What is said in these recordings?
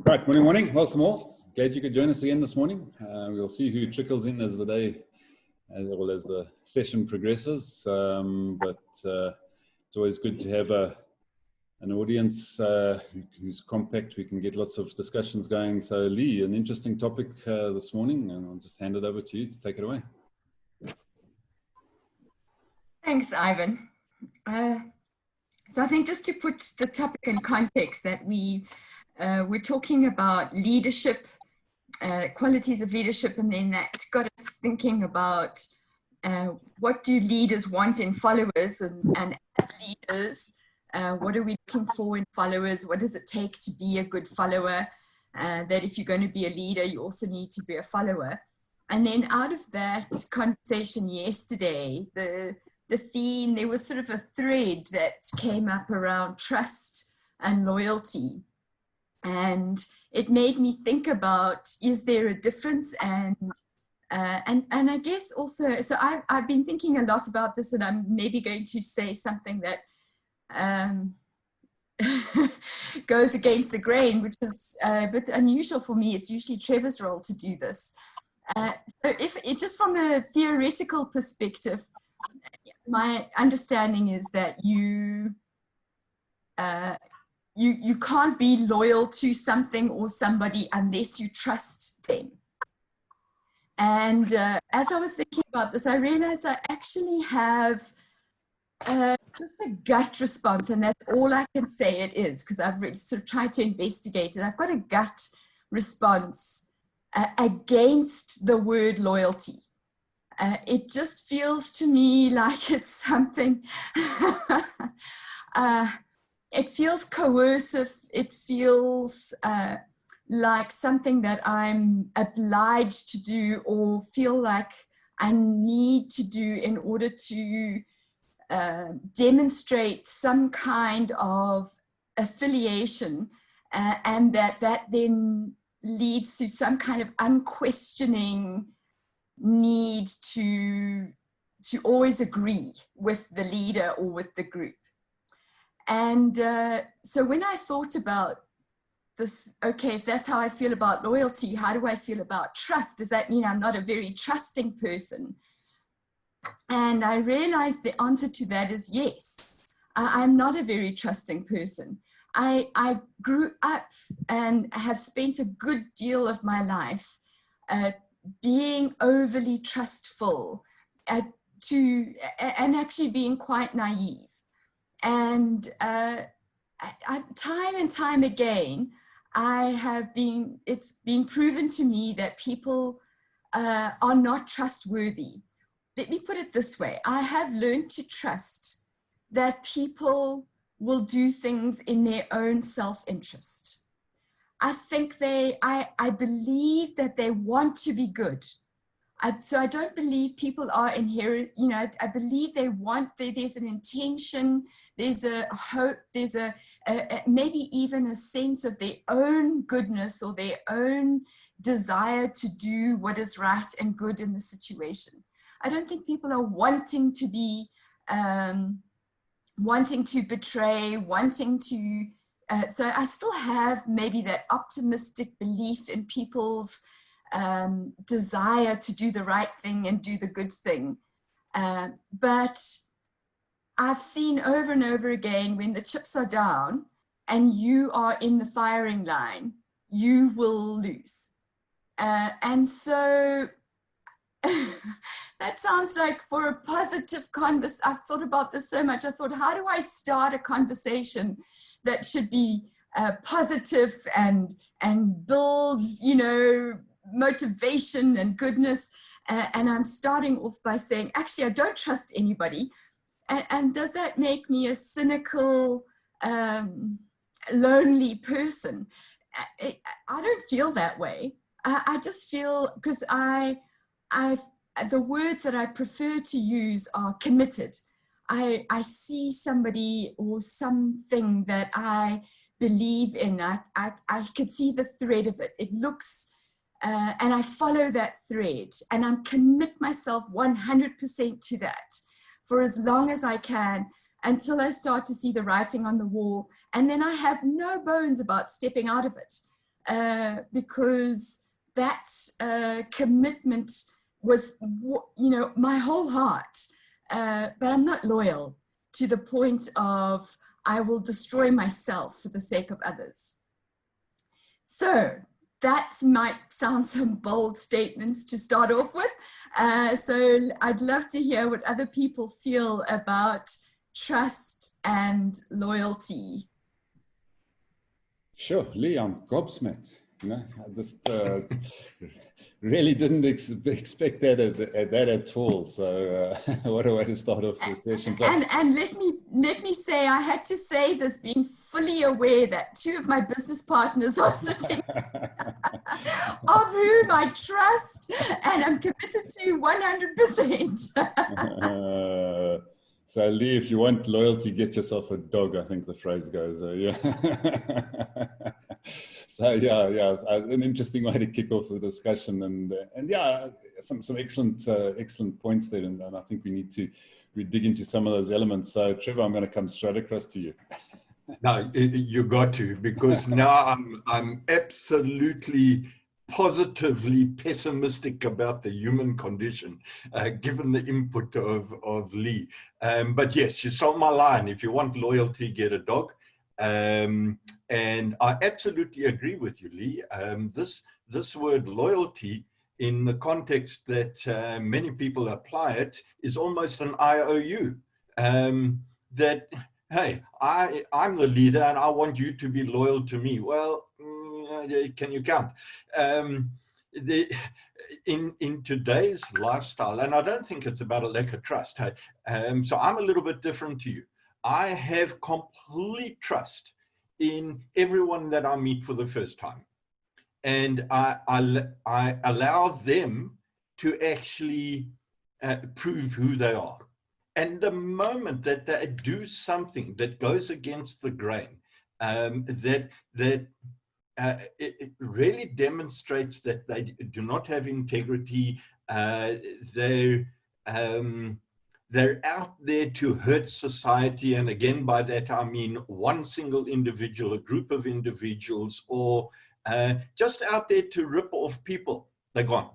Right, morning. Welcome all. Glad you could join us again this morning. We'll see who trickles in as the day, as the session progresses. It's always good to have an audience who's compact. We can get lots of discussions going. So Lee, an interesting topic this morning, and I'll just hand it over to you to take it away. Thanks, Ivan. So I think just to put the topic in context, that we're talking about leadership, qualities of leadership, and then that got us thinking about what do leaders want in followers, and as leaders, what are we looking for in followers? What does it take to be a good follower? That if you're going to be a leader, you also need to be a follower. And then out of that conversation yesterday, the theme, there was sort of a thread that came up around trust and loyalty. And it made me think about, is there a difference? And I guess also, so I've been thinking a lot about this, and I'm maybe going to say something that goes against the grain, which is a bit unusual for me. It's usually Trevor's role to do this. So if it, just from a theoretical perspective, my understanding is that you can't be loyal to something or somebody unless you trust them. And as I was thinking about this, I realized I actually have just a gut response, and that's all I can say it is, because I've really sort of tried to investigate it. I've got a gut response against the word loyalty. It just feels to me like it's something, it feels coercive. It feels like something that I'm obliged to do or feel like I need to do in order to demonstrate some kind of affiliation, and that then leads to some kind of unquestioning need to always agree with the leader or with the group. And so when I thought about this, okay, if that's how I feel about loyalty, how do I feel about trust? Does that mean I'm not a very trusting person? And I realized the answer to that is yes. I'm not a very trusting person. I grew up and have spent a good deal of my life being overly trustful, and actually being quite naive. And time and time again, it's been proven to me that people are not trustworthy. Let me put it this way. I have learned to trust that people will do things in their own self-interest. I think I believe that they want to be good. So I don't believe people are inherent, I believe they want, there's an intention, there's a hope, there's a maybe even a sense of their own goodness or their own desire to do what is right and good in the situation. I don't think people are wanting to be, wanting to betray, wanting to, so I still have maybe that optimistic belief in people's desire to do the right thing and do the good thing. But I've seen over and over again, when the chips are down and you are in the firing line, you will lose. And so that sounds like, for a positive conversation, I've thought about this so much. I thought, how do I start a conversation that should be positive and build, motivation and goodness? And I'm starting off by saying, actually, I don't trust anybody. And does that make me a cynical, lonely person? I don't feel that way. I just feel, because the words that I prefer to use are committed. I see somebody or something that I believe in. I could see the thread of it. It looks, and I follow that thread, and I commit myself 100% to that for as long as I can, until I start to see the writing on the wall. And then I have no bones about stepping out of it. because that commitment was, you know, my whole heart. But I'm not loyal to the point of I will destroy myself for the sake of others. So that might sound some bold statements to start off with. So I'd love to hear what other people feel about trust and loyalty. Sure, Lee, I'm gobsmacked. You know, I just really didn't expect that at all. So what a way to start off the session. So, and let me say, I had to say this being fully aware that two of my business partners are sitting of whom I trust and I'm committed to 100%. So Lee, if you want loyalty, get yourself a dog, I think the phrase goes. Yeah. So yeah, an interesting way to kick off the discussion, and yeah, some excellent points there, and I think we dig into some of those elements. So Trevor, I'm going to come straight across to you. No, you got to, because now I'm absolutely positively pessimistic about the human condition, given the input of Lee. But yes, you stole my line. If you want loyalty, get a dog. And I absolutely agree with you, Lee. This word loyalty, in the context that many people apply it, is almost an IOU. That, hey, I'm the leader and I want you to be loyal to me. Well, can you count? In today's lifestyle, and I don't think it's about a lack of trust. So I'm a little bit different to you. I have complete trust in everyone that I meet for the first time. And I allow them to actually prove who they are. And the moment that they do something that goes against the grain, it really demonstrates that they do not have integrity. They're out there to hurt society. And again, by that, I mean one single individual, a group of individuals, or just out there to rip off people. They're gone.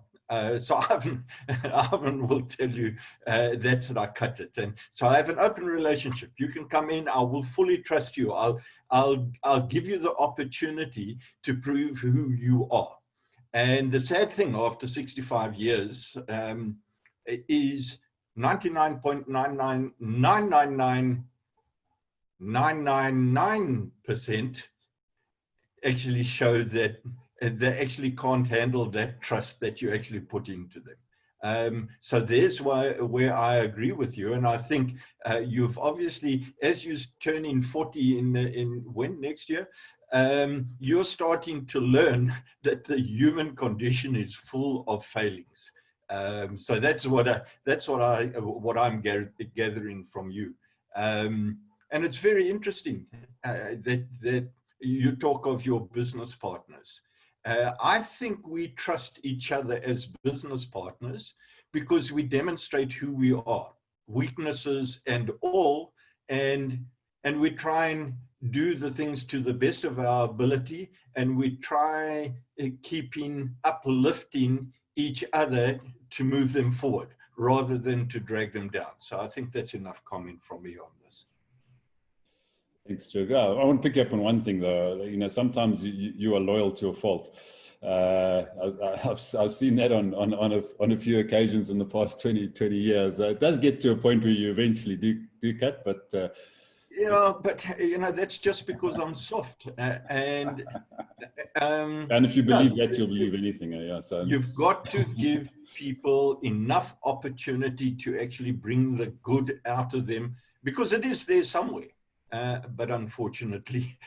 So Ivan will tell you that's how I cut it. And so I have an open relationship. You can come in. I will fully trust you. I'll give you the opportunity to prove who you are. And the sad thing after 65 years is 99.9999999% actually show that they actually can't handle that trust that you actually put into them. So there's where I agree with you, and I think you've obviously, as you turn in 40 when next year, you're starting to learn that the human condition is full of failings. So that's what I'm gathering from you, and it's very interesting that you talk of your business partners. I think we trust each other as business partners because we demonstrate who we are, weaknesses and all, and we try and do the things to the best of our ability, and we try uplifting each other to move them forward rather than to drag them down. So I think that's enough comment from me on this. Thanks, Joe. I want to pick up on one thing, though. You know, sometimes you are loyal to a fault. I've seen that on a few occasions in the past 20 years. It does get to a point where you eventually do cut, but but that's just because I'm soft. And if you believe that, you'll believe anything. Yeah. So you've got to give people enough opportunity to actually bring the good out of them, because it is there somewhere. But unfortunately,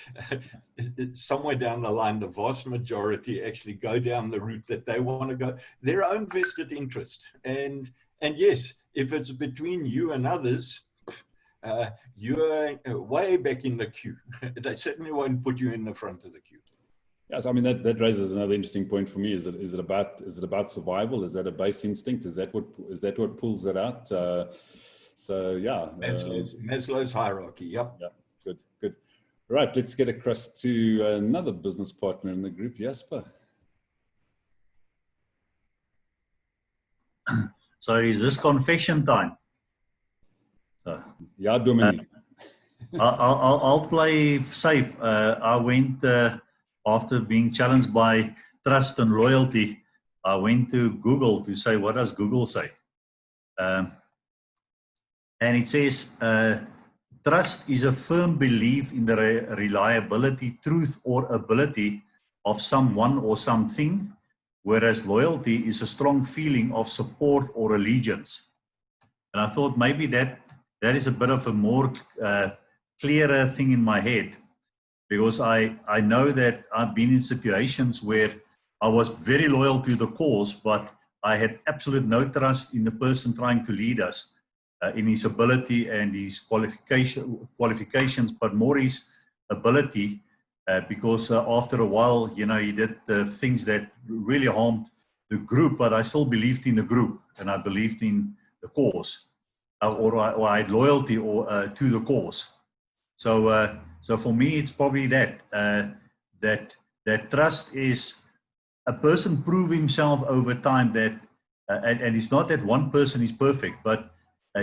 it's somewhere down the line, the vast majority actually go down the route that they want to go, their own vested interest. And yes, if it's between you and others, you're way back in the queue. They certainly won't put you in the front of the queue. Yes, I mean that raises another interesting point for me. Is it about survival? Is that a base instinct? Is that what pulls it out? So yeah, Maslow's hierarchy. Yep. Yeah. Good. Right, let's get across to another business partner in the group, Jasper. So is this confession time? So, Ja, Dominique. I'll play safe. I went, after being challenged by trust and loyalty, I went to Google to say, what does Google say? And it says, trust is a firm belief in the reliability, truth, or ability of someone or something, whereas loyalty is a strong feeling of support or allegiance. And I thought maybe that is a bit of a more clearer thing in my head, because I know that I've been in situations where I was very loyal to the cause, but I had absolute no trust in the person trying to lead us, in his ability and his qualifications, but more his ability, because after a while, you know, he did things that really harmed the group, but I still believed in the group and I believed in the cause, or I had loyalty to the cause. So, so for me, it's probably that trust is a person prove himself over time that, and it's not that one person is perfect, but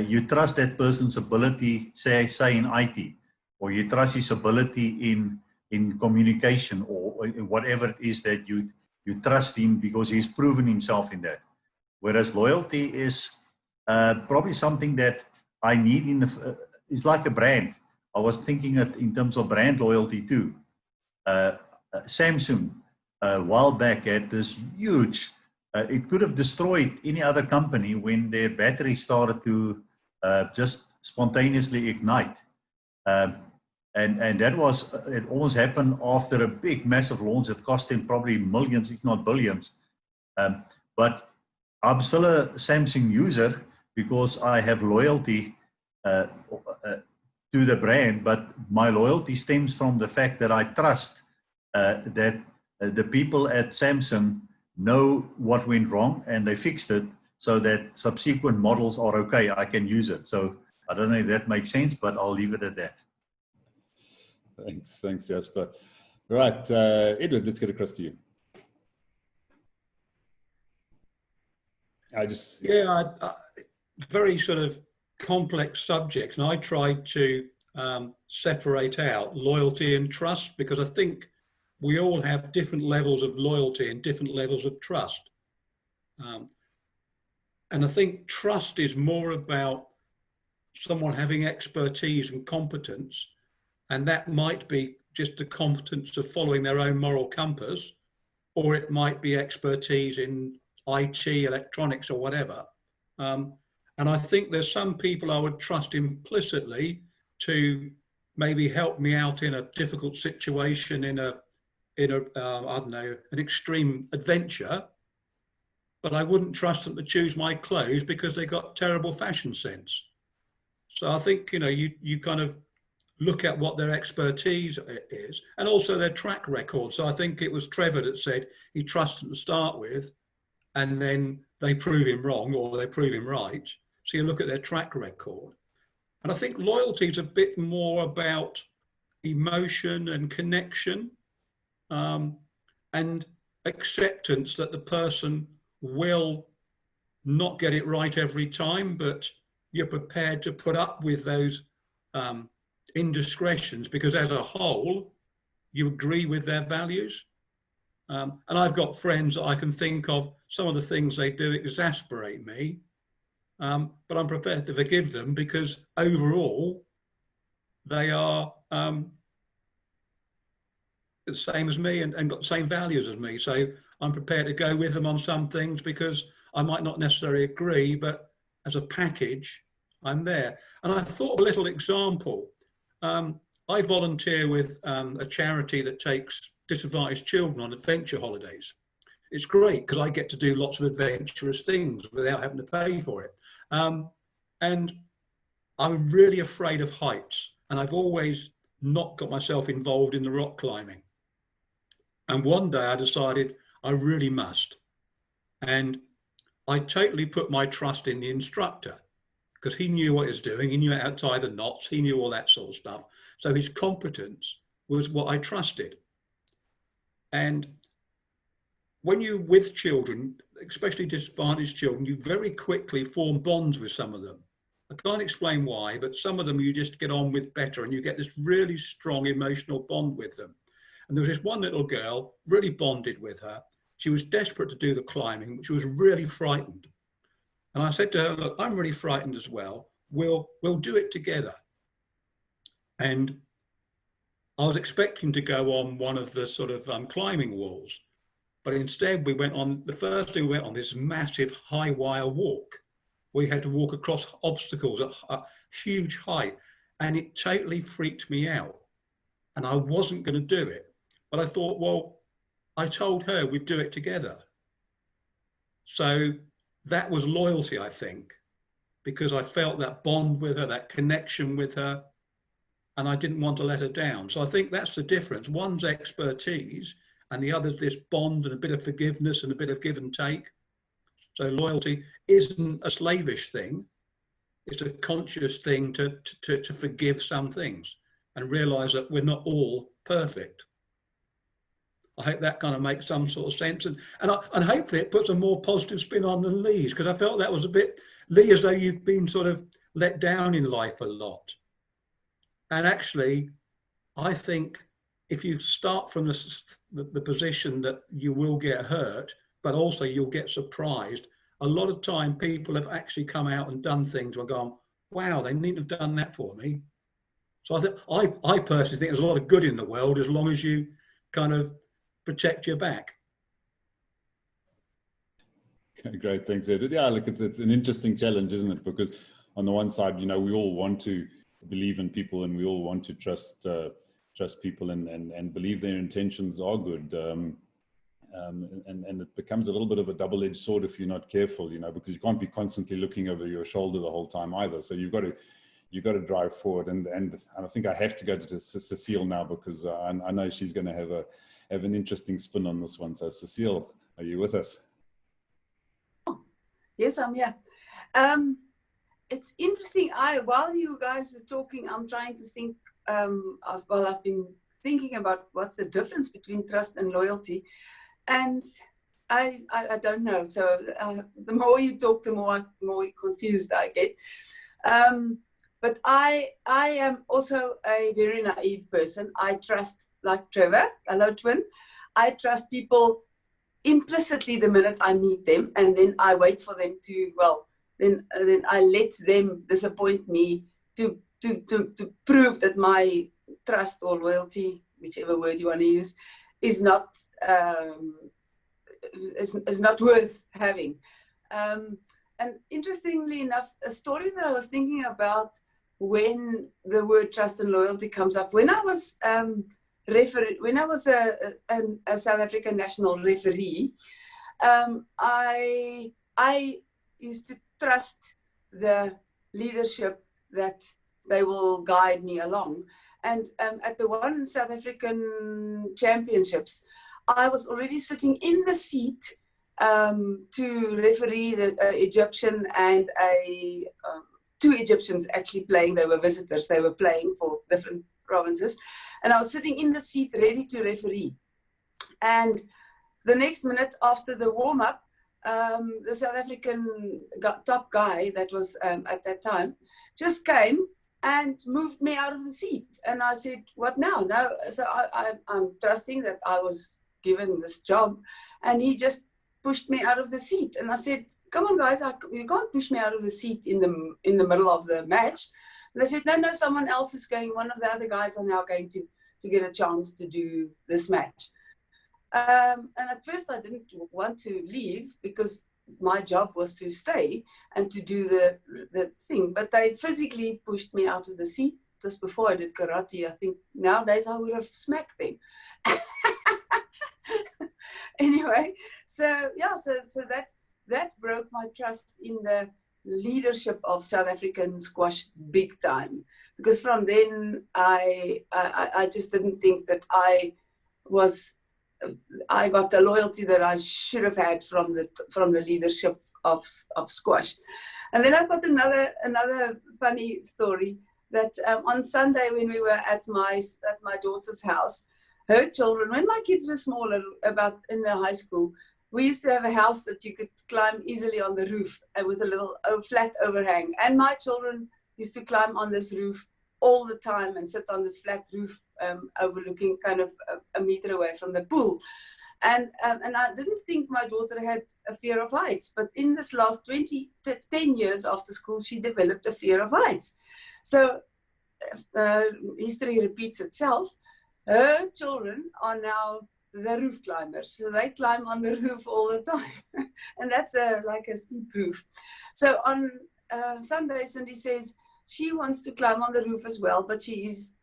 you trust that person's ability, say in IT, or you trust his ability in communication, or in whatever it is that you trust him because he's proven himself in that. Whereas loyalty is probably something that I need it's like a brand. I was thinking it in terms of brand loyalty too. Samsung, a while back, had this huge, it could have destroyed any other company when their battery started to just spontaneously ignite. And that was, it almost happened after a big, massive launch that cost them probably millions, if not billions. But I'm still a Samsung user because I have loyalty to the brand, but my loyalty stems from the fact that I trust that the people at Samsung know what went wrong and they fixed it so that subsequent models are okay, I can use it. So I don't know if that makes sense, but I'll leave it at that. Thanks, Jasper. Right, Edward, let's get across to you. Very sort of complex subjects, and I tried to separate out loyalty and trust, because I think we all have different levels of loyalty and different levels of trust. And I think trust is more about someone having expertise and competence, and that might be just the competence of following their own moral compass, or it might be expertise in IT, electronics, or whatever. And I think there's some people I would trust implicitly to maybe help me out in a difficult situation, in a I don't know, an extreme adventure, but I wouldn't trust them to choose my clothes because they got terrible fashion sense. So I think, you know, you kind of look at what their expertise is and also their track record. So I think it was Trevor that said he trusts them to start with, and then they prove him wrong or they prove him right. So you look at their track record. And I think loyalty is a bit more about emotion and connection, and acceptance that the person will not get it right every time, but you're prepared to put up with those indiscretions because as a whole, you agree with their values. And I've got friends that I can think of, some of the things they do exasperate me, but I'm prepared to forgive them because overall they are the same as me and got the same values as me. So I'm prepared to go with them on some things because I might not necessarily agree, but as a package, I'm there. And I thought of a little example. I volunteer with a charity that takes disadvantaged children on adventure holidays. It's great because I get to do lots of adventurous things without having to pay for it. And I'm really afraid of heights, and I've always not got myself involved in the rock climbing. And one day I decided I really must. And I totally put my trust in the instructor because he knew what he was doing. He knew how to tie the knots. He knew all that sort of stuff. So his competence was what I trusted. And when you're with children, especially disadvantaged children, you very quickly form bonds with some of them. I can't explain why, but some of them you just get on with better and you get this really strong emotional bond with them. And there was this one little girl, really bonded with her. She was desperate to do the climbing, but she was really frightened. And I said to her, look, I'm really frightened as well. We'll do it together. And I was expecting to go on one of the sort of climbing walls, but instead we went on, the first thing we went on this massive high wire walk. We had to walk across obstacles at a huge height, and it totally freaked me out. And I wasn't going to do it. But I thought, well, I told her we'd do it together. So that was loyalty, I think, because I felt that bond with her, that connection with her, and I didn't want to let her down. So I think that's the difference. One's expertise and the other's this bond and a bit of forgiveness and a bit of give and take. So loyalty isn't a slavish thing. It's a conscious thing to forgive some things and realize that we're not all perfect. I hope that kind of makes some sort of sense. And hopefully it puts a more positive spin on than Lee's, because I felt that was a bit, Lee, as though you've been sort of let down in life a lot. And actually, I think if you start from the position that you will get hurt, but also you'll get surprised, a lot of time people have actually come out and done things and gone, wow, they needn't have done that for me. So I personally think there's a lot of good in the world as long as you kind of protect your back. Okay, great, thanks, Edward. Yeah, look, it's an interesting challenge, isn't it? Because on the one side, you know, we all want to believe in people and we all want to trust people and believe their intentions are good. And it becomes a little bit of a double-edged sword if you're not careful, you know, because you can't be constantly looking over your shoulder the whole time either. So you've got to drive forward. And I think I have to go to Cecile now, because I know she's going to have an interesting spin on this one. So Cecile, are you with us? Yes, I'm here. It's interesting. While you guys are talking, I'm trying to think. I've been thinking about what's the difference between trust and loyalty, and I don't know. So the more you talk, the more confused I get. But I am also a very naive person. I trust, like Trevor, hello twin. I trust people implicitly the minute I meet them, and then I wait for them to, well, then I let them disappoint me to prove that my trust or loyalty, whichever word you want to use, is not worth having. And interestingly enough, a story that I was thinking about when the word trust and loyalty comes up, when I was when I was a South African national referee, I used to trust the leadership that they will guide me along. And at the one South African championships, I was already sitting in the seat to referee the Egyptian and two Egyptians actually playing. They were visitors. They were playing for different provinces. And I was sitting in the seat ready to referee. And the next minute after the warm-up, the South African top guy that was at that time just came and moved me out of the seat. And I said, what now? No. So I'm trusting that I was given this job. And he just pushed me out of the seat. And I said, come on, guys, you can't push me out of the seat in the middle of the match. And they said, no, someone else is going. One of the other guys are now going to get a chance to do this match. And at first I didn't want to leave because my job was to stay and to do the thing. But they physically pushed me out of the seat. Just before I did karate, I think nowadays I would have smacked them. Anyway, so yeah, so that broke my trust in the leadership of South African squash big time, because from then I just didn't think that I got the loyalty that I should have had from the leadership of squash. And then I've got another funny story that on Sunday when we were at my daughter's house, her children, when my kids were smaller, about in the high school, we used to have a house that you could climb easily on the roof and with a little flat overhang. And my children used to climb on this roof all the time and sit on this flat roof overlooking kind of a meter away from the pool. And I didn't think my daughter had a fear of heights, but in this last 10 years after school, she developed a fear of heights. So history repeats itself. Her children are now the roof climbers. So they climb on the roof all the time. And that's like a steep roof. So on Sunday, Cindy says she wants to climb on the roof as well, but she is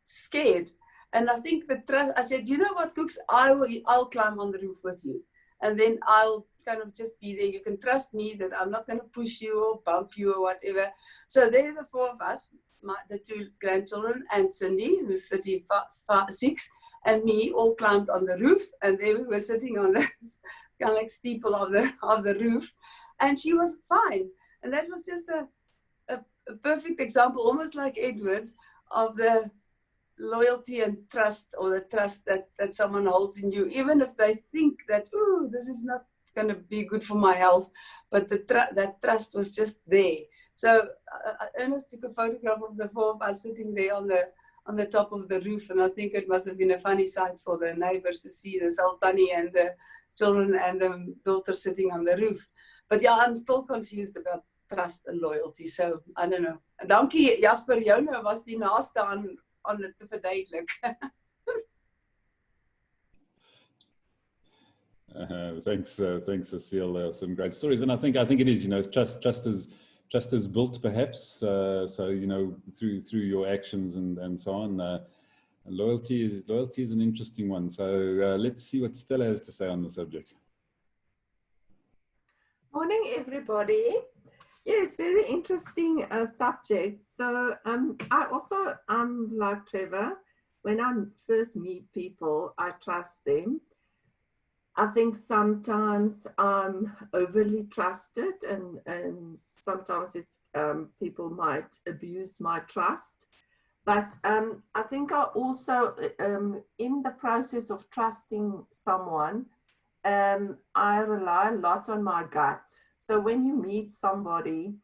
scared. And I think the trust, I said, you know what, Cooks, I'll climb on the roof with you. And then I'll kind of just be there. You can trust me that I'm not going to push you or bump you or whatever. So there are the four of us, the two grandchildren and Cindy, who's 36, and me all climbed on the roof. And there we were sitting on the kind of like steeple of the roof. And she was fine. And that was just a perfect example, almost like Edward, of the loyalty and trust, or the trust that someone holds in you, even if they think that, oh, this is not going to be good for my health, but that trust was just there. So Ernest took a photograph of the four of us sitting there on the top of the roof, and I think it must have been a funny sight for the neighbors to see the Sultani and the children and the daughter sitting on the roof. But yeah, I'm still confused about trust and loyalty, so I don't know. Dankie Jasper, joune was die naaste aan dit te verduidelik. Thanks, Cecile. Some great stories, and I think it is, you know, trust is built, perhaps. So you know, through your actions and so on. Loyalty is an interesting one. So let's see what Stella has to say on the subject. Morning, everybody. Yes, very interesting subject. So I also, like Trevor, when I first meet people, I trust them. I think sometimes I'm overly trusted, and sometimes it's, people might abuse my trust. But I think I also, in the process of trusting someone, I rely a lot on my gut. So when you meet somebody,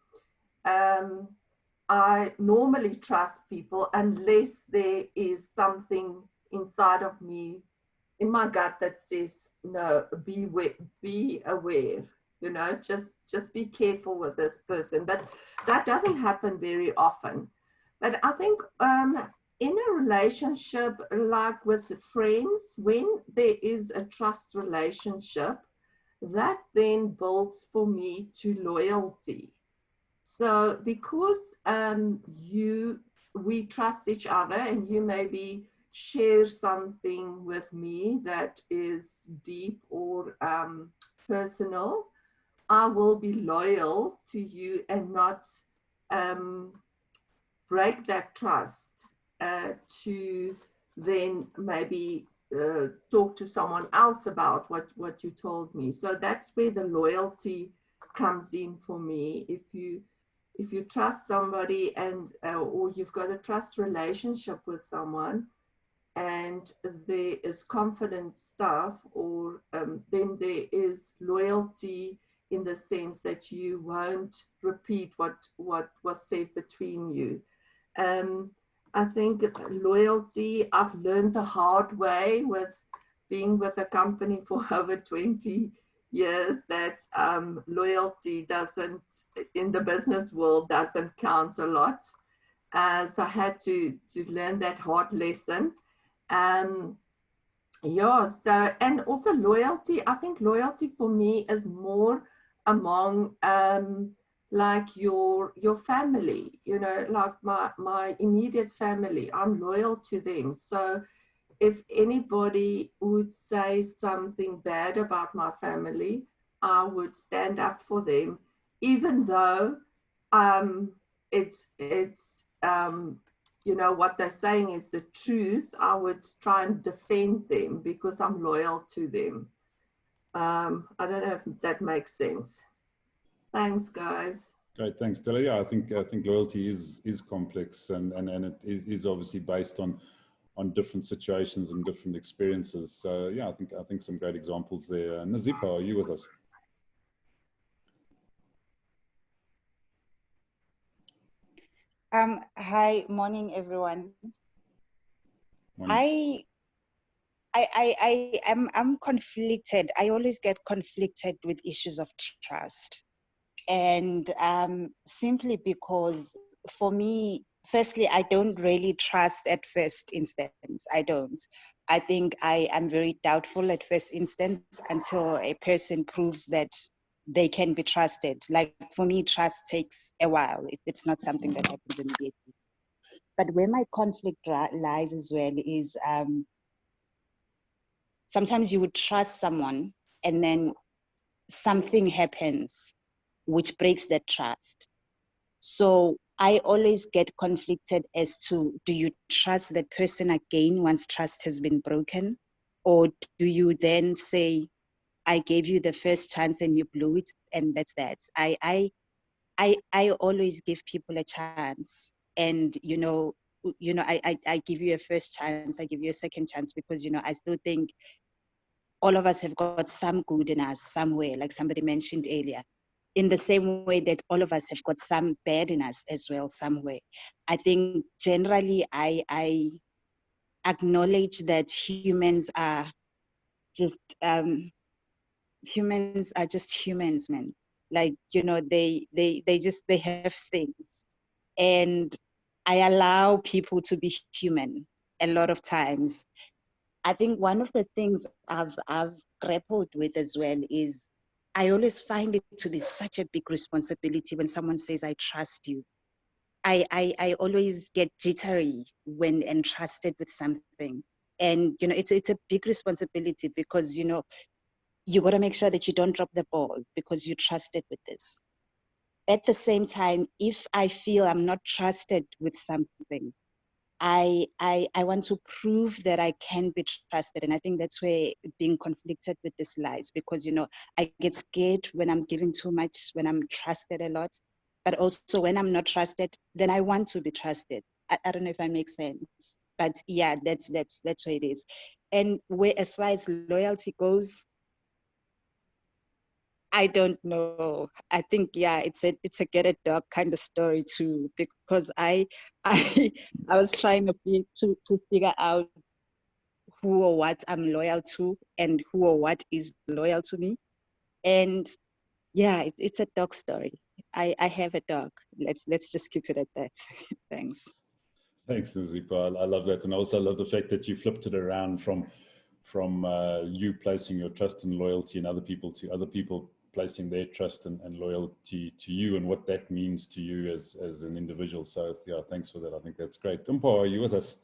I normally trust people unless there is something inside of me, in my gut, that says, no, be aware, you know, just be careful with this person. But that doesn't happen very often. But I think in a relationship, like with friends, when there is a trust relationship, that then builds for me to loyalty. So because we trust each other, and you maybe share something with me that is deep or personal, I will be loyal to you and not break that trust to then maybe talk to someone else about what you told me. So that's where the loyalty comes in for me. If you trust somebody, and or you've got a trust relationship with someone, and there is confident stuff, or then there is loyalty in the sense that you won't repeat what was said between you. I think loyalty, I've learned the hard way with being with a company for over 20 years, that loyalty doesn't, in the business world, doesn't count a lot. So I had to learn that hard lesson. Yeah, so, and also loyalty, I think loyalty for me is more among like your family, you know, like my immediate family. I'm loyal to them. So if anybody would say something bad about my family, I would stand up for them, even though it's you know, what they're saying is the truth. I would try and defend them because I'm loyal to them. I don't know if that makes sense. Thanks, guys. Great, thanks, Stella. Yeah, I think loyalty is complex, and it is obviously based on different situations and different experiences. So yeah, I think some great examples there. Nazipa, are you with us? Hi, morning, everyone. Morning. I'm conflicted. I always get conflicted with issues of trust, and simply because for me, firstly, I don't really trust at first instance. I don't. I think I am very doubtful at first instance until a person proves that they can be trusted. Like for me, trust takes a while. It's not something that happens immediately. But where my conflict lies as well is sometimes you would trust someone and then something happens which breaks that trust. So I always get conflicted as to, do you trust that person again once trust has been broken? Or do you then say, I gave you the first chance and you blew it, and that's that? I always give people a chance, and I give you a first chance, I give you a second chance, because I still think all of us have got some good in us somewhere, like somebody mentioned earlier, in the same way that all of us have got some bad in us as well somewhere. I think generally I acknowledge that humans are just humans, man. Like, they have things, and I allow people to be human a lot of times. I think one of the things I've grappled with as well is I always find it to be such a big responsibility when someone says, I trust you. I always get jittery when entrusted with something. And, it's a big responsibility because, you got to make sure that you don't drop the ball because you trusted with this. At the same time, if I feel I'm not trusted with something, I want to prove that I can be trusted. And I think that's where being conflicted with this lies, because, I get scared when I'm giving too much, when I'm trusted a lot. But also when I'm not trusted, then I want to be trusted. I don't know if I make sense. But yeah, that's what it is. And as far as loyalty goes, I don't know. I think, yeah, it's a get a dog kind of story too, because I was trying to figure out who or what I'm loyal to and who or what is loyal to me. And yeah, it's a dog story. I have a dog. Let's just keep it at that. Thanks. Thanks, Nazipa. I love that, and I also love the fact that you flipped it around from you placing your trust and loyalty in other people to other people placing their trust and loyalty to you, and what that means to you as an individual. So yeah, thanks for that. I think that's great. Tumpo, are you with us?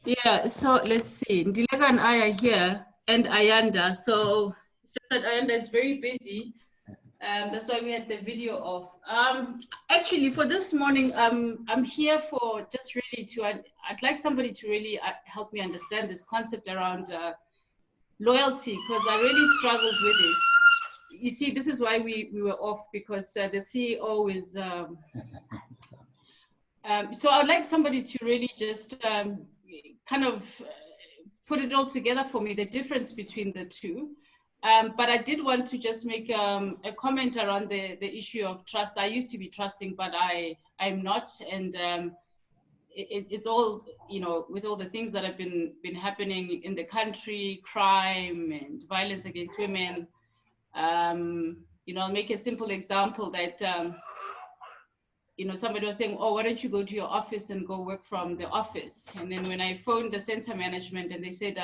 Yeah, so let's see. Ndileka and I are here, and Ayanda. So it's just that Ayanda is very busy. That's why we had the video off. Actually, for this morning, I'm here for just really I'd like somebody to really help me understand this concept around loyalty, because I really struggled with it. You see, this is why we were off, because the CEO is. So I'd like somebody to really just kind of put it all together for me, the difference between the two. But I did want to just make a comment around the issue of trust. I used to be trusting, but I'm not. And it's all, with all the things that have been happening in the country, crime and violence against women. I'll make a simple example that, somebody was saying, oh, why don't you go to your office and go work from the office? And then when I phoned the center management and they said,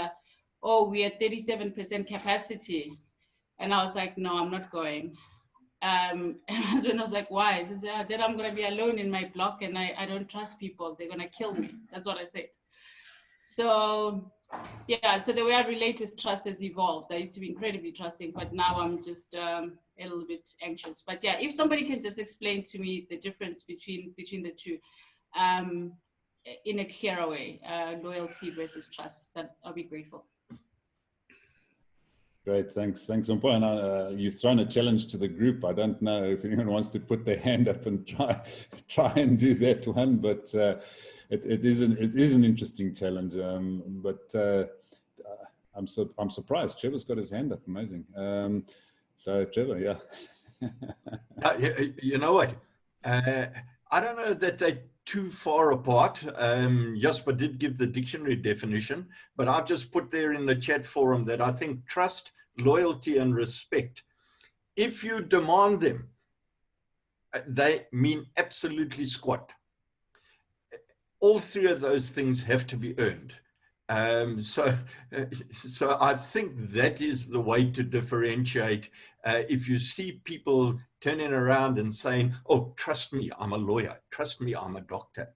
oh, we are 37% capacity. And I was like, no, I'm not going. And my husband was like, why? He says, yeah, then I'm going to be alone in my block and I don't trust people. They're going to kill me. That's what I said. So yeah, so the way I relate with trust has evolved. I used to be incredibly trusting, but now I'm just a little bit anxious. But yeah, if somebody can just explain to me the difference between the two. in a clearer way, loyalty versus trust. That I'll be grateful. Great, thanks, Mpho. And you've thrown a challenge to the group. I don't know if anyone wants to put their hand up and try and do that one, but it is an interesting challenge. I'm surprised. Trevor's got his hand up. Amazing. So Trevor, yeah. You know what? I don't know that they're too far apart. Jasper did give the dictionary definition, but I've just put there in the chat forum that I think trust, loyalty, and respect, if you demand them, they mean absolutely squat. All three of those things have to be earned. So I think that is the way to differentiate. If you see people turning around and saying, "Oh, trust me, I'm a lawyer. Trust me, I'm a doctor,"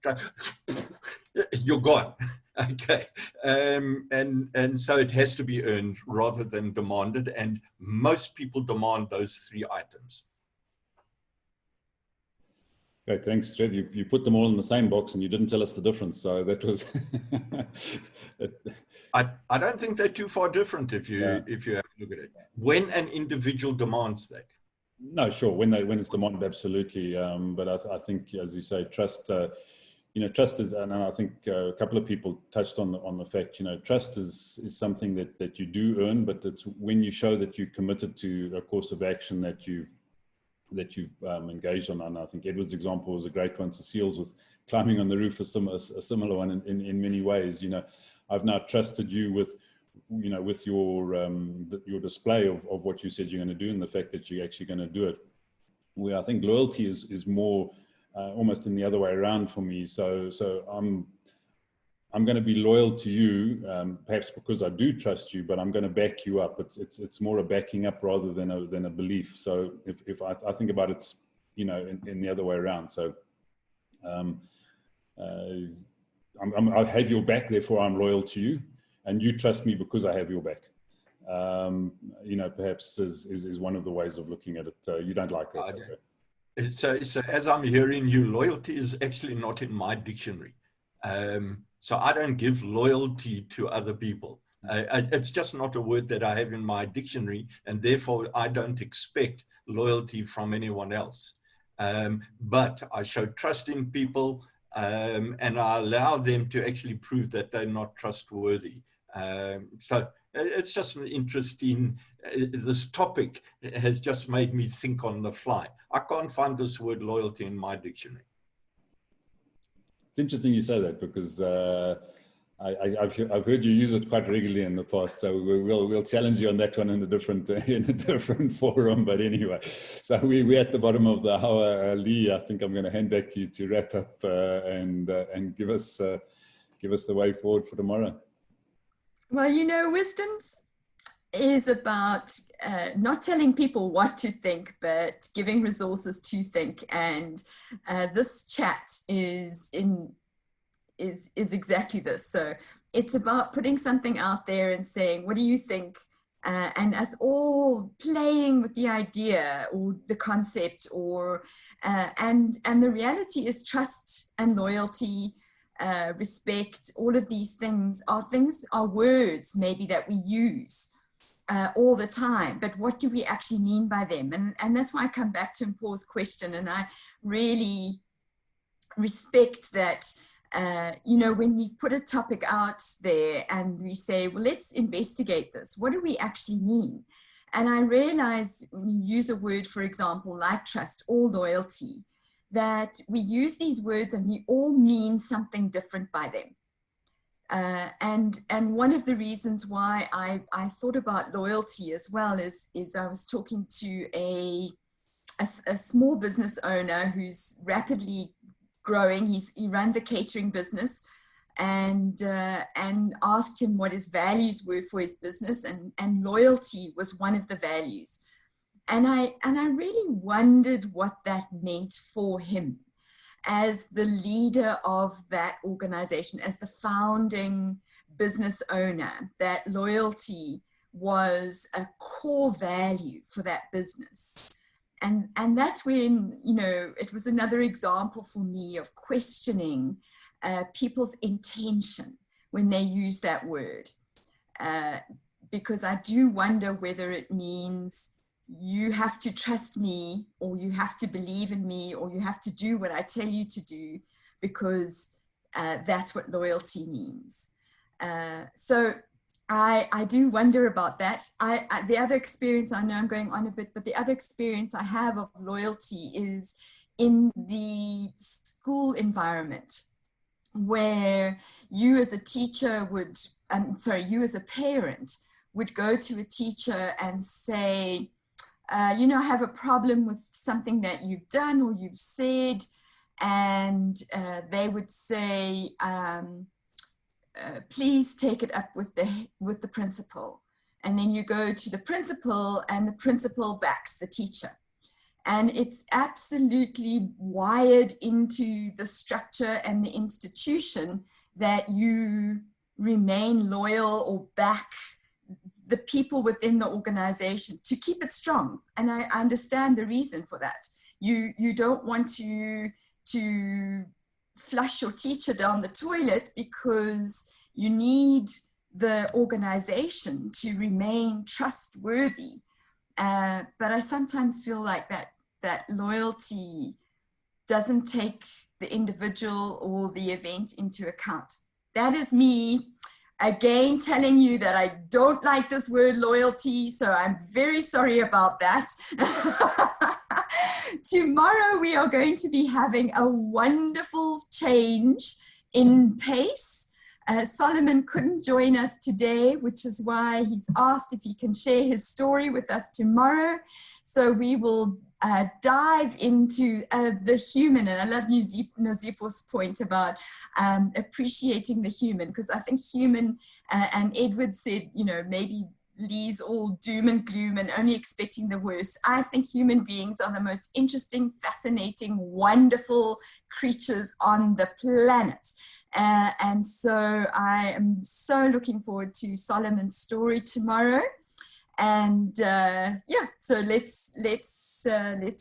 you're gone. Okay, and so it has to be earned rather than demanded. And most people demand those three items. Great, thanks, Trev. You put them all in the same box and you didn't tell us the difference. So that was. I don't think they're too far different if you have a look at it. When an individual demands that. No, sure. When it's demanded, absolutely. But I think, as you say, trust. Trust is, and I think a couple of people touched on the fact. Trust is something that you do earn, but it's when you show that you're committed to a course of action that you've engaged on. And I think Edward's example was a great one. Cecile's with climbing on the roof, a similar one in many ways. I've now trusted you with your display of what you said you're going to do, and the fact that you're actually going to do it. Where I think loyalty is more almost in the other way around for me. So I'm going to be loyal to you, perhaps because I do trust you, but I'm going to back you up. It's more a backing up rather than a belief. So if I think about it, in the other way around. So I have your back, therefore I'm loyal to you, and you trust me because I have your back. Perhaps is one of the ways of looking at it. You don't like that. Okay. So as I'm hearing you, loyalty is actually not in my dictionary. So I don't give loyalty to other people. It's just not a word that I have in my dictionary, and therefore I don't expect loyalty from anyone else. But I show trust in people, and I allow them to actually prove that they're not trustworthy. So it's just an interesting, this topic has just made me think on the fly. I can't find this word loyalty in my dictionary. It's interesting you say that, because I've heard you use it quite regularly in the past. So we'll challenge you on that one in a different forum. But anyway, so we're at the bottom of the hour. Lee, I think I'm going to hand back to you to wrap up and give us the way forward for tomorrow. Well, Wisdoms is about not telling people what to think, but giving resources to think. And this chat is exactly this. So it's about putting something out there and saying, what do you think? And us all playing with the idea or the concept, or and the reality is trust and loyalty, respect. All of these things are words maybe that we use all the time, but what do we actually mean by them? And that's why I come back to Mpho's question, and I really respect that. When we put a topic out there and we say, well, let's investigate this, what do we actually mean? And I realize when you use a word, for example, like trust or loyalty, that we use these words and we all mean something different by them. And one of the reasons why I thought about loyalty as well is I was talking to a small business owner who's rapidly growing. He runs a catering business, and asked him what his values were for his business, and loyalty was one of the values. And I really wondered what that meant for him as the leader of that organization, as the founding business owner, that loyalty was a core value for that business. And that's when, it was another example for me of questioning people's intention when they use that word. Because I do wonder whether it means you have to trust me, or you have to believe in me, or you have to do what I tell you to do, because that's what loyalty means. So I do wonder about that. The other experience, I know I'm going on a bit, but the other experience I have of loyalty is in the school environment, where you as a teacher would, you as a parent would go to a teacher and say, you know, I have a problem with something that you've done or you've said, and they would say, please take it up with the principal. And then you go to the principal, and the principal backs the teacher. And it's absolutely wired into the structure and the institution that you remain loyal or back the people within the organization to keep it strong. And I understand the reason for that. You don't want to flush your teacher down the toilet, because you need the organization to remain trustworthy. But I sometimes feel like that loyalty doesn't take the individual or the event into account. That is me, again, telling you that I don't like this word loyalty, so I'm very sorry about that. Tomorrow we are going to be having a wonderful change in pace. Solomon couldn't join us today, which is why he's asked if he can share his story with us tomorrow. So we will dive into the human, and I love Nozipo's point about appreciating the human, because I think human, and Edward said, you know, maybe Lee's all doom and gloom and only expecting the worst. I think human beings are the most interesting, fascinating, wonderful creatures on the planet. And so I am so looking forward to Solomon's story tomorrow. And yeah, so let's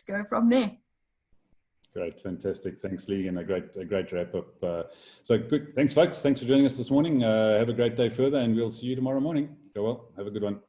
go from there. Great, fantastic. Thanks, Lee, and a great wrap up. So good. Thanks, folks. Thanks for joining us this morning. Have a great day further, and we'll see you tomorrow morning. Go well. Have a good one.